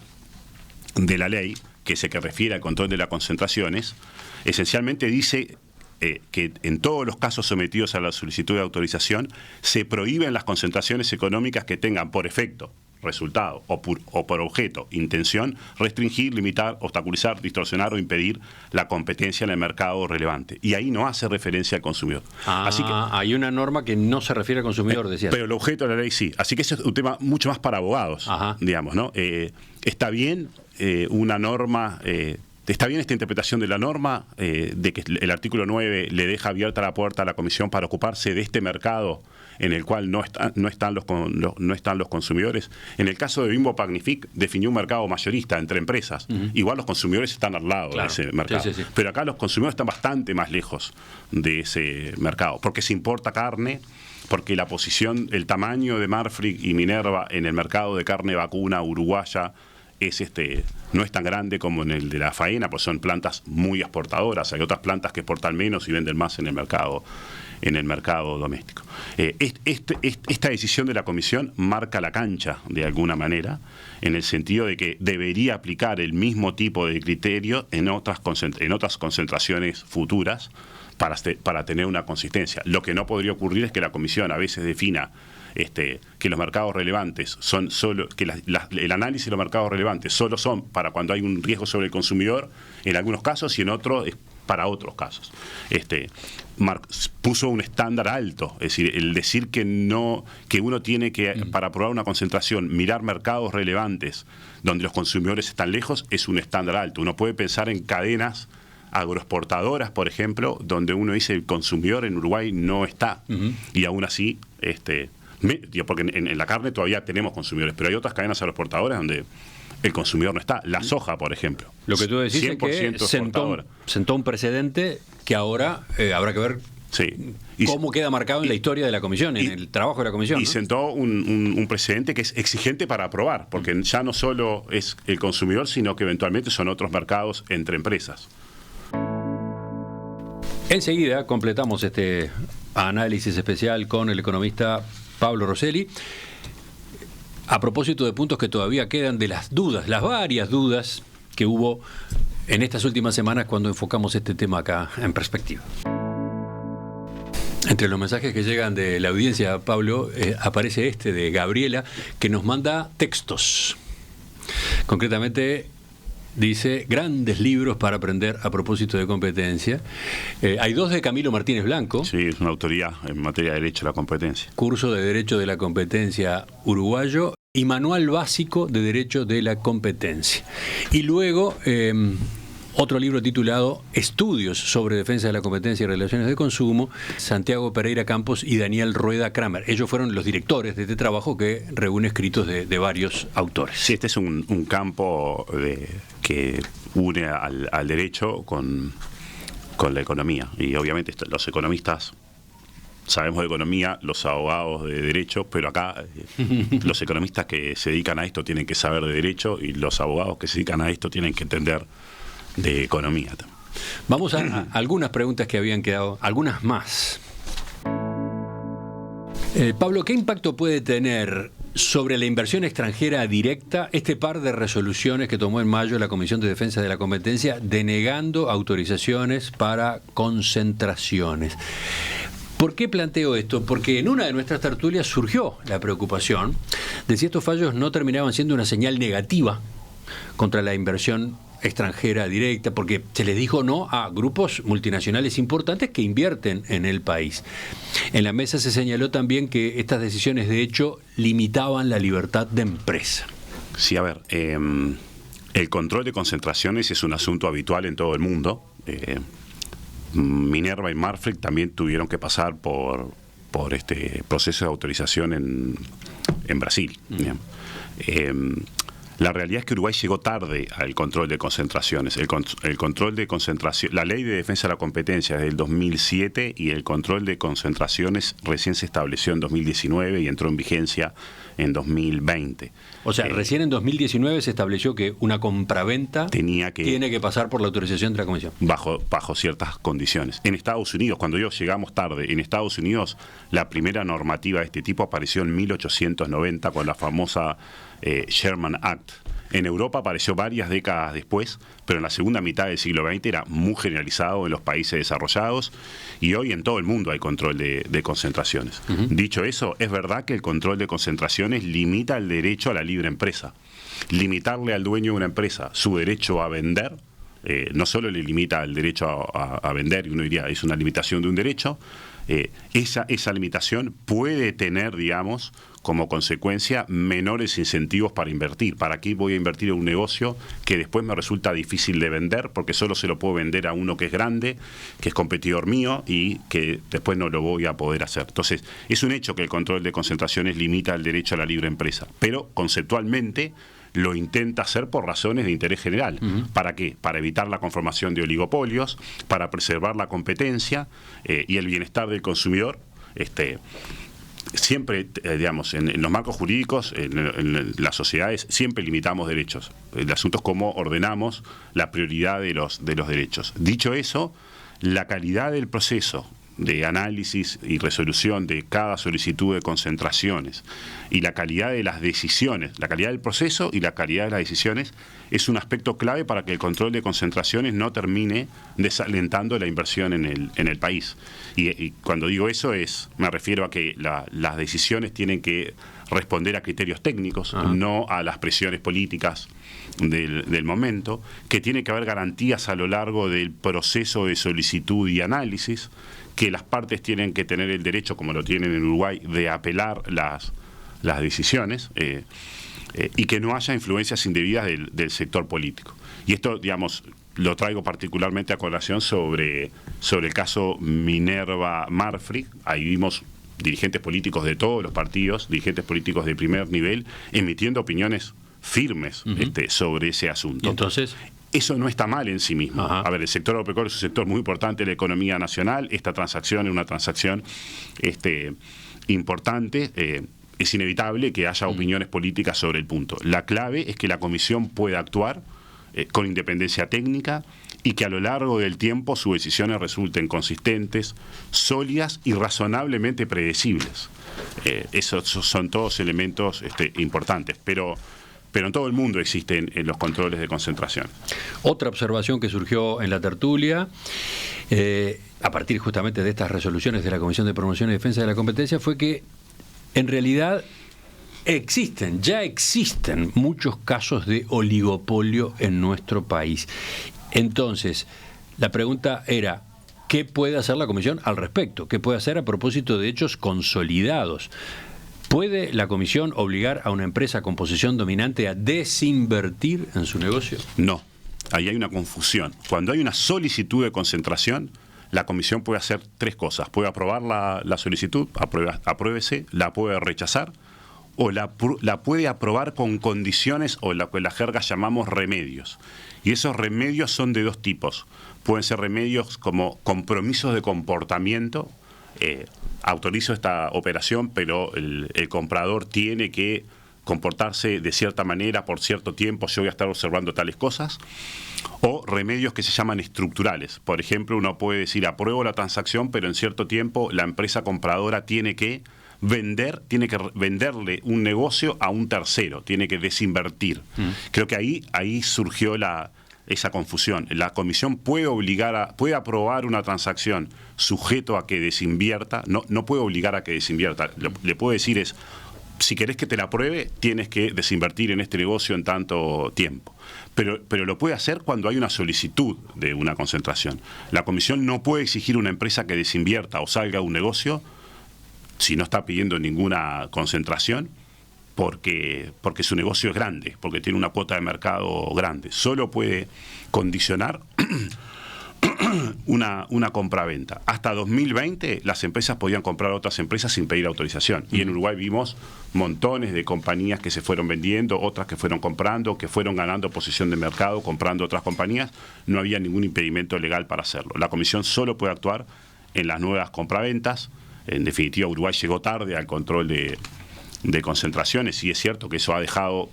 de la ley, que es el que refiere al control de las concentraciones, esencialmente dice que en todos los casos sometidos a la solicitud de autorización se prohíben las concentraciones económicas que tengan por efecto, resultado o por objeto, intención, restringir, limitar, obstaculizar, distorsionar o impedir la competencia en el mercado relevante. Y ahí no hace referencia al consumidor. Así que hay una norma que no se refiere al consumidor, decía. Pero el objeto de la ley sí. Así que ese es un tema mucho más para abogados, digamos, ¿no? Está bien una norma... Está bien esta interpretación de la norma, de que el artículo 9 le deja abierta la puerta a la Comisión para ocuparse de este mercado en el cual no están los consumidores. En el caso de Bimbo Pagnific definió un mercado mayorista entre empresas. Igual los consumidores están al lado de ese mercado. Sí. Pero acá los consumidores están bastante más lejos de ese mercado, porque se importa carne, porque la posición, el tamaño de Marfrig y Minerva en el mercado de carne vacuna uruguaya no es tan grande como en el de la faena, pues son plantas muy exportadoras. Hay otras plantas que exportan menos y venden más en el mercado doméstico. Esta decisión de la Comisión marca la cancha de alguna manera, en el sentido de que debería aplicar el mismo tipo de criterio en otras concentraciones futuras para tener una consistencia. Lo que no podría ocurrir es que la Comisión a veces defina que los mercados relevantes son solo, que el análisis de los mercados relevantes solo son para cuando hay un riesgo sobre el consumidor en algunos casos y en otros es para otros casos. Puso un estándar alto, es decir, el decir que uno tiene que, para aprobar una concentración, mirar mercados relevantes donde los consumidores están lejos, es un estándar alto. Uno puede pensar en cadenas agroexportadoras, por ejemplo, donde uno dice el consumidor en Uruguay no está, y aún así porque en la carne todavía tenemos consumidores, pero hay otras cadenas agroexportadoras donde el consumidor no está. La soja, por ejemplo. Lo que tú decís es que sentó un precedente que ahora habrá que ver cómo queda marcado en la historia de la Comisión, en el trabajo de la Comisión. Y sentó un precedente que es exigente para aprobar, porque ya no solo es el consumidor, sino que eventualmente son otros mercados entre empresas. Enseguida completamos este análisis especial con el economista Pablo Rosselli, a propósito de puntos que todavía quedan de las varias dudas que hubo en estas últimas semanas cuando enfocamos este tema acá en Perspectiva. Entre los mensajes que llegan de la audiencia, Pablo, aparece este de Gabriela, que nos manda textos. Concretamente, dice, grandes libros para aprender a propósito de competencia. Hay dos de Camilo Martínez Blanco. Sí, es una autoridad en materia de Derecho a la Competencia. Curso de Derecho de la Competencia uruguayo y Manual Básico de Derecho de la Competencia. Y luego, otro libro titulado Estudios sobre Defensa de la Competencia y Relaciones de Consumo, Santiago Pereira Campos y Daniel Rueda Kramer. Ellos fueron los directores de este trabajo que reúne escritos de varios autores. Sí, este es un campo que une al derecho con la economía. Y obviamente los economistas sabemos de economía, los abogados de derecho, pero acá los economistas que se dedican a esto tienen que saber de derecho y los abogados que se dedican a esto tienen que entender de economía. Vamos a algunas preguntas que habían quedado, algunas más. Pablo, ¿qué impacto puede tener sobre la inversión extranjera directa este par de resoluciones que tomó en mayo la Comisión de Defensa de la Competencia denegando autorizaciones para concentraciones? ¿Por qué planteo esto? Porque en una de nuestras tertulias surgió la preocupación de si estos fallos no terminaban siendo una señal negativa contra la inversión extranjera directa, porque se les dijo no a grupos multinacionales importantes que invierten en el país. En la mesa se señaló también que estas decisiones de hecho limitaban la libertad de empresa. Sí, a ver, el control de concentraciones es un asunto habitual en todo el mundo. Minerva y Marfrig también tuvieron que pasar por este proceso de autorización en Brasil. La realidad es que Uruguay llegó tarde al control de concentraciones. El control de concentración, la Ley de Defensa de la Competencia es del 2007 y el control de concentraciones recién se estableció en 2019 y entró en vigencia en 2020. O sea, recién en 2019 se estableció que una compraventa tiene que pasar por la autorización de la Comisión. Bajo ciertas condiciones. En Estados Unidos, cuando llegamos tarde, en Estados Unidos la primera normativa de este tipo apareció en 1890 con la famosa Sherman Act. En Europa apareció varias décadas después, pero en la segunda mitad del siglo XX era muy generalizado en los países desarrollados y hoy en todo el mundo hay control de concentraciones. Dicho eso, es verdad que el control de concentraciones limita el derecho a la libre empresa. Limitarle al dueño de una empresa su derecho a vender, no solo le limita el derecho a vender, y uno diría es una limitación de un derecho, esa limitación puede tener, digamos, como consecuencia menores incentivos para invertir. ¿Para qué voy a invertir en un negocio que después me resulta difícil de vender porque solo se lo puedo vender a uno que es grande, que es competidor mío y que después no lo voy a poder hacer? Entonces, es un hecho que el control de concentraciones limita el derecho a la libre empresa, pero conceptualmente lo intenta hacer por razones de interés general. ¿Para qué? Para evitar la conformación de oligopolios, para preservar la competencia y el bienestar del consumidor. Siempre, digamos, en los marcos jurídicos, en las sociedades, siempre limitamos derechos. El asunto es cómo ordenamos la prioridad de los derechos. Dicho eso, la calidad del proceso de análisis y resolución de cada solicitud de concentraciones y la calidad de las decisiones, la calidad del proceso y la calidad de las decisiones es un aspecto clave para que el control de concentraciones no termine desalentando la inversión en el país. Y cuando digo eso me refiero a que las decisiones tienen que responder a criterios técnicos, no a las presiones políticas del momento, que tiene que haber garantías a lo largo del proceso de solicitud y análisis, que las partes tienen que tener el derecho, como lo tienen en Uruguay, de apelar las decisiones y que no haya influencias indebidas del sector político. Y esto, digamos, lo traigo particularmente a colación sobre el caso Minerva Marfrig. Ahí vimos dirigentes políticos de todos los partidos, dirigentes políticos de primer nivel, emitiendo opiniones firmes sobre ese asunto. ¿Y entonces? Eso no está mal en sí mismo. A ver, el sector agropecuario es un sector muy importante de la economía nacional. Esta transacción es una transacción importante. Es inevitable que haya opiniones políticas sobre el punto. La clave es que la Comisión pueda actuar con independencia técnica y que a lo largo del tiempo sus decisiones resulten consistentes, sólidas y razonablemente predecibles. Esos son todos elementos importantes, pero en todo el mundo existen los controles de concentración. Otra observación que surgió en la tertulia, a partir justamente de estas resoluciones de la Comisión de Promoción y Defensa de la Competencia, fue que en realidad ya existen muchos casos de oligopolio en nuestro país. Entonces, la pregunta era, ¿qué puede hacer la Comisión al respecto? ¿Qué puede hacer a propósito de hechos consolidados? ¿Puede la Comisión obligar a una empresa con posición dominante a desinvertir en su negocio? No, ahí hay una confusión. Cuando hay una solicitud de concentración, la Comisión puede hacer tres cosas. Puede aprobar la solicitud, apruébese, la puede rechazar, o la puede aprobar con condiciones o lo que en la jerga llamamos remedios. Y esos remedios son de dos tipos. Pueden ser remedios como compromisos de comportamiento. Autorizo esta operación, pero el comprador tiene que comportarse de cierta manera por cierto tiempo, yo voy a estar observando tales cosas, o remedios que se llaman estructurales. Por ejemplo, uno puede decir, apruebo la transacción, pero en cierto tiempo la empresa compradora tiene que venderle un negocio a un tercero, tiene que desinvertir. Creo que ahí surgió la esa confusión. La comisión puede aprobar una transacción sujeto a que desinvierta, no puede obligar a que desinvierta. Le puede decir es, si querés que te la apruebe, tienes que desinvertir en este negocio en tanto tiempo. Pero lo puede hacer cuando hay una solicitud de una concentración. La comisión no puede exigir a una empresa que desinvierta o salga de un negocio si no está pidiendo ninguna concentración, porque su negocio es grande, porque tiene una cuota de mercado grande. Solo puede condicionar una compraventa. Hasta 2020 las empresas podían comprar a otras empresas sin pedir autorización. Y en Uruguay vimos montones de compañías que se fueron vendiendo, otras que fueron comprando, que fueron ganando posición de mercado, comprando otras compañías. No había ningún impedimento legal para hacerlo. La comisión solo puede actuar en las nuevas compraventas. En definitiva, Uruguay llegó tarde al control de concentraciones, y es cierto que eso ha dejado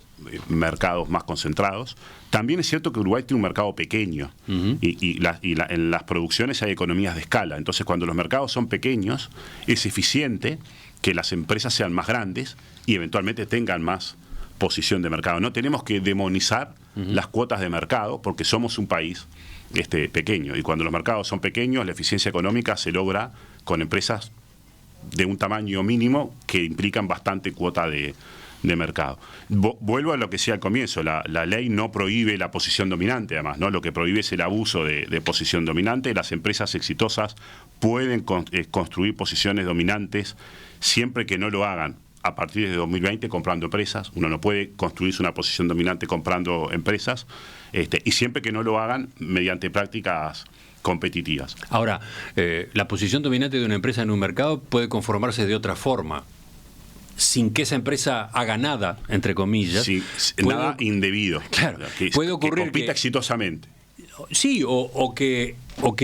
mercados más concentrados. También es cierto que Uruguay tiene un mercado pequeño, en las producciones hay economías de escala. Entonces, cuando los mercados son pequeños, es eficiente que las empresas sean más grandes y eventualmente tengan más posición de mercado. No tenemos que demonizar las cuotas de mercado, porque somos un país pequeño, y cuando los mercados son pequeños, la eficiencia económica se logra con empresas de un tamaño mínimo que implican bastante cuota de mercado. Vuelvo a lo que decía al comienzo, la ley no prohíbe la posición dominante, además, ¿no? Lo que prohíbe es el abuso de posición dominante. Las empresas exitosas pueden construir posiciones dominantes siempre que no lo hagan a partir de 2020 comprando empresas. Uno no puede construirse una posición dominante comprando empresas, y siempre que no lo hagan mediante prácticas competitivas. Ahora, la posición dominante de una empresa en un mercado puede conformarse de otra forma, sin que esa empresa haga nada, entre comillas. Sí, nada indebido. Claro, puede ocurrir que compita exitosamente. Sí, o que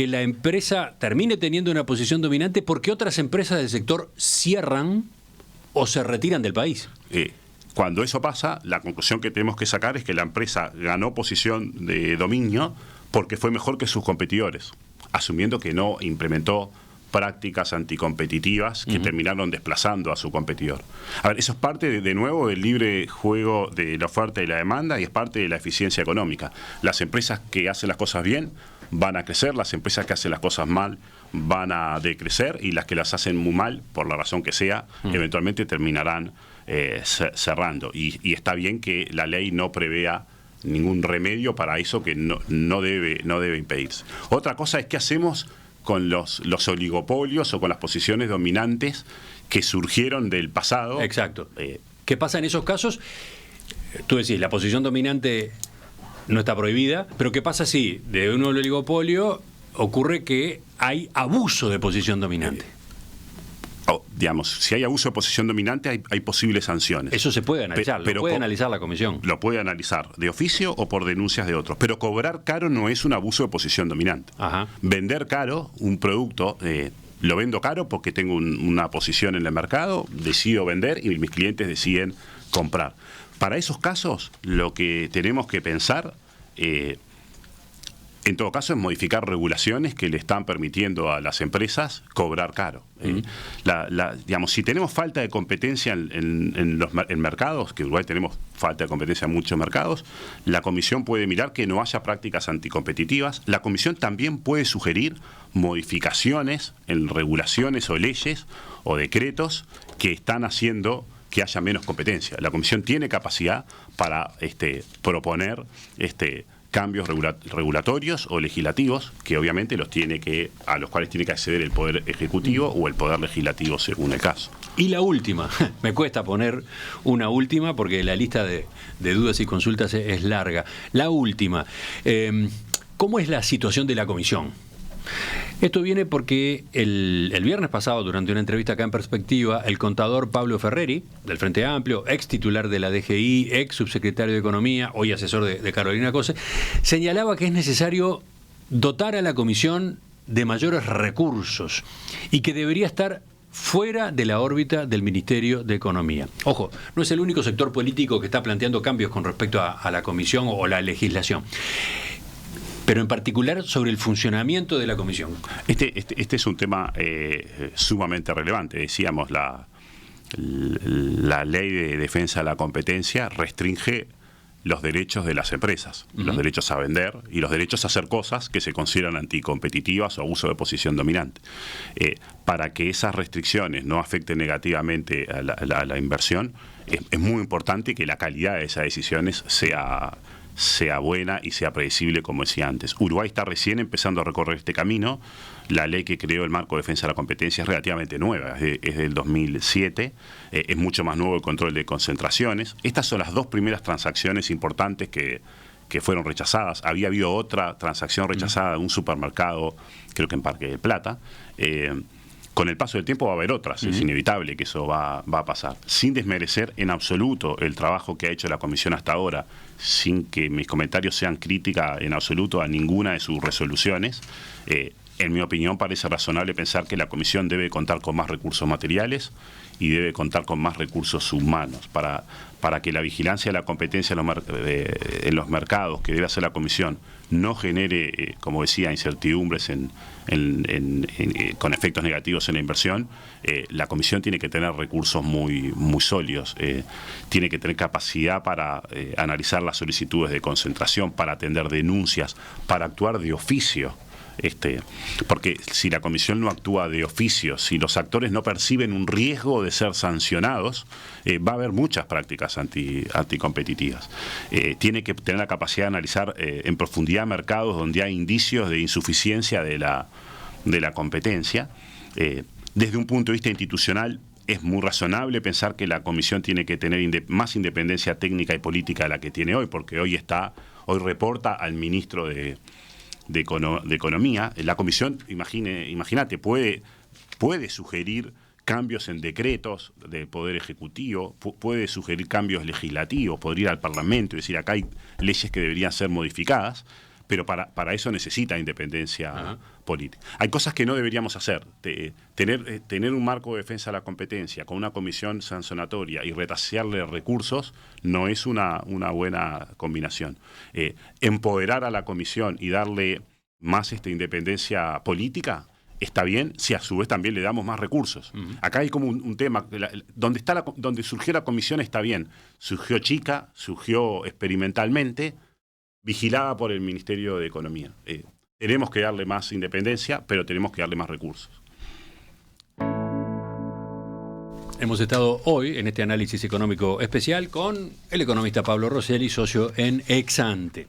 la empresa termine teniendo una posición dominante porque otras empresas del sector cierran o se retiran del país. Cuando eso pasa, la conclusión que tenemos que sacar es que la empresa ganó posición de dominio porque fue mejor que sus competidores, asumiendo que no implementó prácticas anticompetitivas que terminaron desplazando a su competidor. A ver, eso es parte, de nuevo, del libre juego de la oferta y la demanda, y es parte de la eficiencia económica. Las empresas que hacen las cosas bien van a crecer, las empresas que hacen las cosas mal van a decrecer, y las que las hacen muy mal, por la razón que sea, eventualmente terminarán cerrando. Y está bien que la ley no prevea ningún remedio para eso, que no debe impedirse. Otra cosa es qué hacemos con los oligopolios o con las posiciones dominantes que surgieron del pasado. Exacto. ¿Qué pasa en esos casos? Tú decís, la posición dominante no está prohibida, pero ¿qué pasa si de un oligopolio ocurre que hay abuso de posición dominante? Digamos, si hay abuso de posición dominante, hay posibles sanciones. Eso se puede analizar, lo puede analizar la comisión. Lo puede analizar de oficio o por denuncias de otros. Pero cobrar caro no es un abuso de posición dominante. Ajá. Vender caro un producto, lo vendo caro porque tengo una posición en el mercado, decido vender y mis clientes deciden comprar. Para esos casos, lo que tenemos que pensar, en todo caso, es modificar regulaciones que le están permitiendo a las empresas cobrar caro. Digamos, si tenemos falta de competencia en mercados, que en Uruguay tenemos falta de competencia en muchos mercados, la Comisión puede mirar que no haya prácticas anticompetitivas. La Comisión también puede sugerir modificaciones en regulaciones o leyes o decretos que están haciendo que haya menos competencia. La Comisión tiene capacidad para proponer cambios regulatorios o legislativos, que obviamente a los cuales tiene que acceder el Poder Ejecutivo o el Poder Legislativo, según el caso. Y la última, me cuesta poner una última porque la lista de dudas y consultas es larga. La última, ¿cómo es la situación de la comisión? Esto viene porque el viernes pasado, durante una entrevista acá en Perspectiva, el contador Pablo Ferreri, del Frente Amplio, ex titular de la DGI, ex subsecretario de Economía, hoy asesor de Carolina Cose, señalaba que es necesario dotar a la comisión de mayores recursos y que debería estar fuera de la órbita del Ministerio de Economía. Ojo, no es el único sector político que está planteando cambios con respecto a la comisión o la legislación, pero en particular sobre el funcionamiento de la comisión. Este es un tema sumamente relevante. Decíamos, la ley de defensa de la competencia restringe los derechos de las empresas, los derechos a vender y los derechos a hacer cosas que se consideran anticompetitivas o abuso de posición dominante. Para que esas restricciones no afecten negativamente a la inversión, es muy importante que la calidad de esas decisiones sea buena y sea predecible, como decía antes. Uruguay está recién empezando a recorrer este camino. La ley que creó el marco de defensa de la competencia es relativamente nueva, es del 2007, es mucho más nuevo el control de concentraciones. Estas son las dos primeras transacciones importantes que fueron rechazadas. Había habido otra transacción rechazada de un supermercado, creo que en Parque del Plata. Con el paso del tiempo va a haber otras, es inevitable que eso va a pasar. Sin desmerecer en absoluto el trabajo que ha hecho la Comisión hasta ahora, sin que mis comentarios sean crítica en absoluto a ninguna de sus resoluciones, en mi opinión parece razonable pensar que la Comisión debe contar con más recursos materiales y debe contar con más recursos humanos para que la vigilancia de la competencia en los mercados que debe hacer la Comisión no genere, como decía, incertidumbres con efectos negativos en la inversión. La Comisión tiene que tener recursos muy sólidos, tiene que tener capacidad para analizar las solicitudes de concentración, para atender denuncias, para actuar de oficio. Porque si la Comisión no actúa de oficio, si los actores no perciben un riesgo de ser sancionados, va a haber muchas prácticas anticompetitivas. Tiene que tener la capacidad de analizar en profundidad mercados donde hay indicios de insuficiencia de la competencia. Desde un punto de vista institucional, es muy razonable pensar que la Comisión tiene que tener más independencia técnica y política de la que tiene hoy, porque hoy reporta al ministro de Economía. La Comisión, imagínate, puede sugerir cambios en decretos del Poder Ejecutivo, puede sugerir cambios legislativos, podría ir al Parlamento y decir acá hay leyes que deberían ser modificadas, pero para eso necesita independencia política. Hay cosas que no deberíamos hacer. Tener un marco de defensa de la competencia con una comisión sancionatoria y retasearle recursos no es una buena combinación. Empoderar a la comisión y darle más independencia política está bien si a su vez también le damos más recursos. Acá hay como un tema, donde surgió la comisión está bien. Surgió chica, surgió experimentalmente, vigilada por el Ministerio de Economía. Tenemos que darle más independencia, pero tenemos que darle más recursos. Hemos estado hoy en este análisis económico especial con el economista Pablo Rosselli, socio en Exante.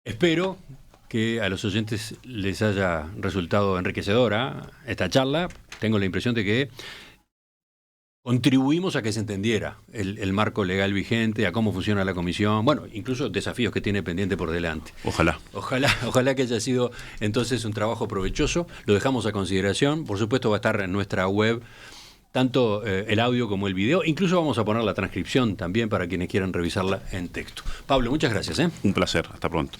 Espero que a los oyentes les haya resultado enriquecedora esta charla. Tengo la impresión de que contribuimos a que se entendiera el marco legal vigente, a cómo funciona la comisión, bueno, incluso desafíos que tiene pendiente por delante. Ojalá que haya sido entonces un trabajo provechoso. Lo dejamos a consideración. Por supuesto va a estar en nuestra web tanto el audio como el video. Incluso vamos a poner la transcripción también para quienes quieran revisarla en texto. Pablo, muchas gracias. Un placer. Hasta pronto.